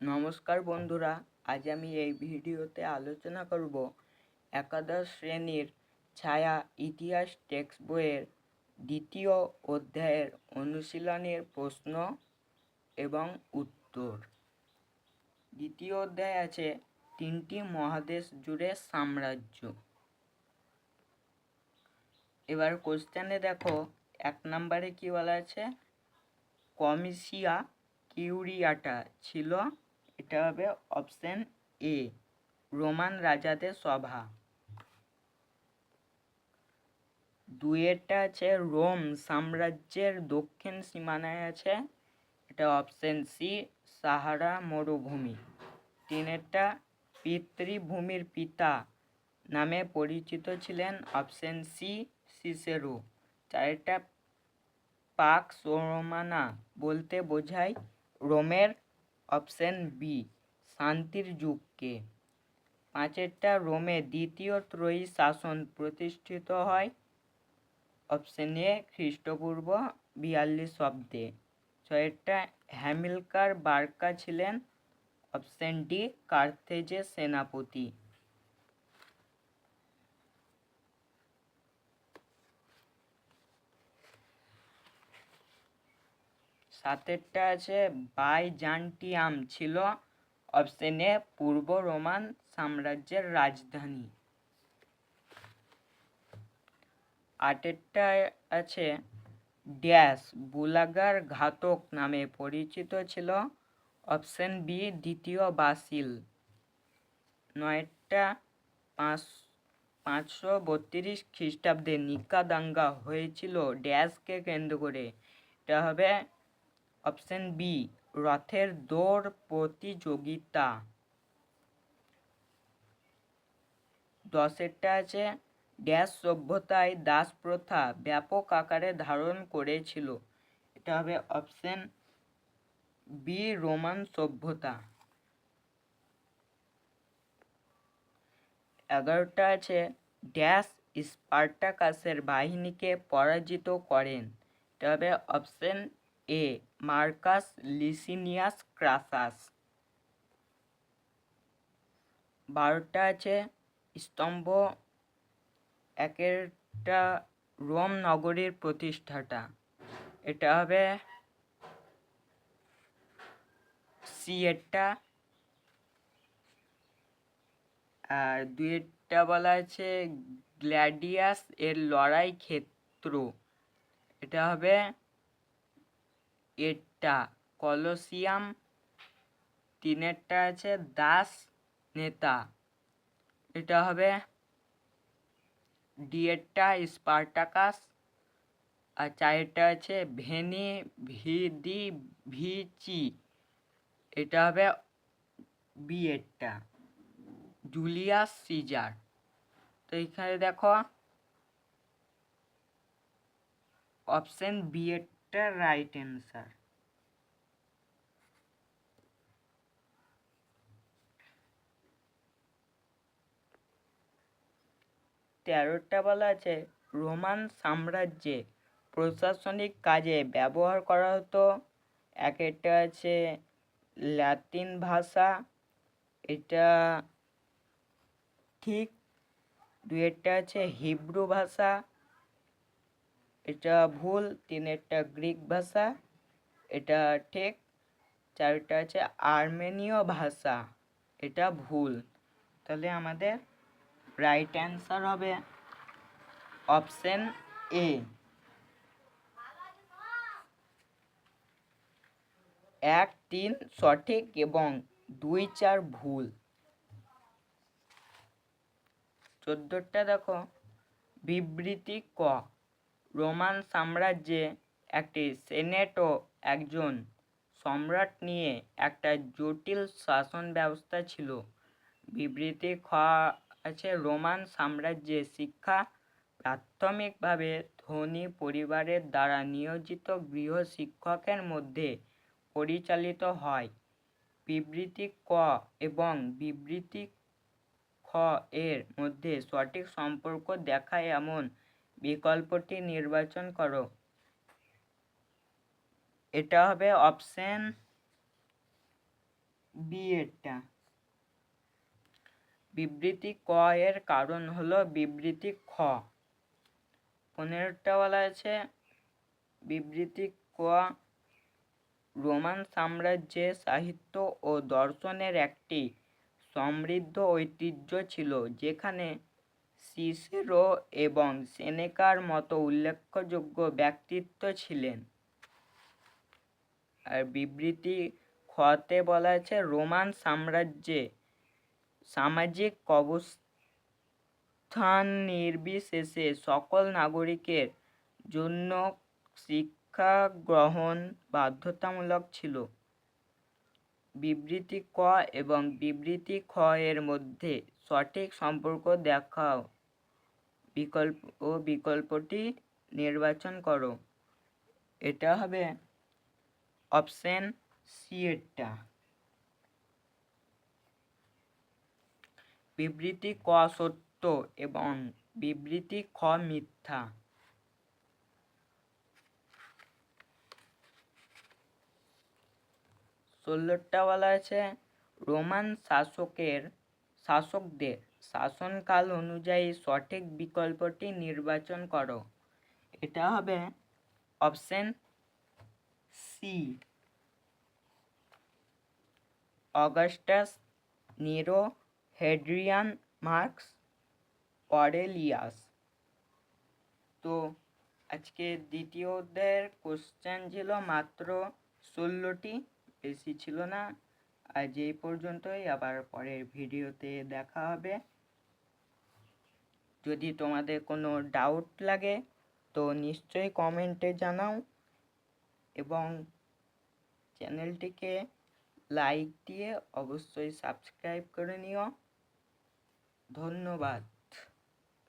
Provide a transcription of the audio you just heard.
নমস্কার বন্ধুরা, আজ আমি এই ভিডিওতে আলোচনা করব একাদশ শ্রেণীর ছায়া ইতিহাস টেক্সট বইয়ের দ্বিতীয় অধ্যায়ের অনুশীলনের প্রশ্ন এবং উত্তর। দ্বিতীয় অধ্যায় আছে 3টি মহাদেশ জুড়ে সাম্রাজ্য। এবার কোশ্চেনে দেখো, 1 নম্বরে কি বলা আছে, কমিশিয়া কিউরিয়াটা ছিল, এটা হবে অপশন এ, রোমান রাজাদের সভা। 2 আছে রোম সাম্রাজ্যের দক্ষিণ সীমানায় আছে, এটা অপশন সি, সাহারা মরুভূমি। 3 পিতৃভূমির পিতা নামে পরিচিত ছিলেন, option C, Cicero. 4 Pax Romana বলতে বোঝায় রোমের, অপশন বি, শান্তির যুগকে। 5 রোমে দ্বিতীয় ত্রয়ী শাসন প্রতিষ্ঠিত হয়, অপশন এ, খ্রিস্টপূর্ব 42 অব্দে। 6 হ্যামিলকার বার্কা ছিলেন, অপশন ডি, কার্থেজের সেনাপতি। 7 আছে বাইজান্টিয়াম ছিল, অপশন এ, পূর্ব রোমান সাম্রাজ্যের রাজধানী। 8 আছে ড্যাশ বুলাগার ঘাতক নামে পরিচিত ছিল, অপশন বি, দ্বিতীয় বাসিল। 9 532 খ্রিস্টাব্দে নিকা দাঙ্গা হয়েছিল ড্যাশকে কেন্দ্র করে, এটা হবে অপশন বি, রথের দৌড় প্রতিযোগিতা। 10 আছে ড্যাশ সভ্যতায় দাস প্রথা ব্যাপক আকারে ধারণ করেছিল, এটা হবে অপশন বি, রোমান সভ্যতা। 11 আছে ড্যাশ স্পার্টাকাসের বাহিনীকে পরাজিত করেন, এটা হবে অপশন এ, মার্কাস লিসিনিয়াস ক্রাসাস। 12 আছে স্তম্ভ 1 রোম নগরীর প্রতিষ্ঠাতা, এটা হবে সি এরটা। আর 2 বলা আছে গ্ল্যাডিয়াস এর লড়াই ক্ষেত্র, এটা হবে এটা কলোসিয়াম। 3 আছে দাস নেতা, এটা হবে ডি এরটা স্পার্টাকাস। আর 4 আছে ভেনি ভিদি ভিচি, এটা হবে বি এরটা জুলিয়াস সিজার। তো এখানে দেখো অপশন বি এরটা রাইট অ্যান্সার। 13 বলা আছে রোমান সাম্রাজ্যে প্রশাসনিক কাজে ব্যবহার করা হতো। 1 আছে ল্যাটিন ভাষা, এটা ঠিক। 2 আছে হিব্রু ভাষা, এটা ভুল। 3 গ্রিক ভাষা, এটা ঠিক। 4 আছে আর্মেনীয় ভাষা, এটা ভুল। তাহলে আমাদের রাইট অ্যান্সার হবে অপশন এ। 1, 3 সঠিক এবং 2, 4 ভুল। 14 দেখো, বিবৃতি ক, রোমান সাম্রাজ্যে একটি সেনেট ও একজন সম্রাট নিয়ে একটা জটিল শাসন ব্যবস্থা ছিল। বিবৃতি খ আছে রোমান সাম্রাজ্যে শিক্ষা প্রাথমিকভাবে ধনী পরিবারের দ্বারা নিয়োজিত গৃহ শিক্ষকের মধ্যে পরিচালিত হয়। বিবৃতি ক এবং বিবৃতি খ এর মধ্যে সঠিক সম্পর্ক দেখায় এমন বিকল্পটি নির্বাচন করো। এটা হবে অপশন বি এরটা। বিবৃতি ক এর কারণ হলো বিবৃতি খ। 15টা বলা আছে বিবৃতি ক রোমান সাম্রাজ্যে সাহিত্য ও দর্শনের একটি সমৃদ্ধ ঐতিহ্য ছিল, যেখানে সিসেরো এবং সেনেকার মতো উল্লেখযোগ্য ব্যক্তিত্ব ছিলেন। আর বিবৃতি খতে বলা আছে রোমান সাম্রাজ্যে সামাজিক অবস্থান নির্বিশেষে সকল নাগরিকের জন্য শিক্ষা গ্রহণ বাধ্যতামূলক ছিল। বিবৃতি ক এবং বিবৃতি খ এর মধ্যে সঠিক সম্পর্ক দেখাও বিকল্পটি নির্বাচন করো। এটা হবে অপশন সি এরটা। বিবৃতি ক সত্য এবং বিবৃতি খ মিথ্যা। 16টা বলা আছে রোমান শাসকদের শাসনকাল অনুযায়ী সঠিক বিকল্পটি নির্বাচন করো। এটা হবে option c Augustus, Nero, Hadrian, Marcus, Aurelius. তো আজকে দ্বিতীয় অধ্যায়ের কোশ্চেন ছিল মাত্র 16টি, বেশি ছিল না। আজ এই পর্যন্তই, আবার পরের ভিডিওতে দেখা হবে। যদি তোমাদের কোনো ডাউট লাগে তো নিশ্চয়ই কমেন্টে জানাও এবং চ্যানেলটিকে লাইক দিয়ে অবশ্যই সাবস্ক্রাইব করে নিও। ধন্যবাদ।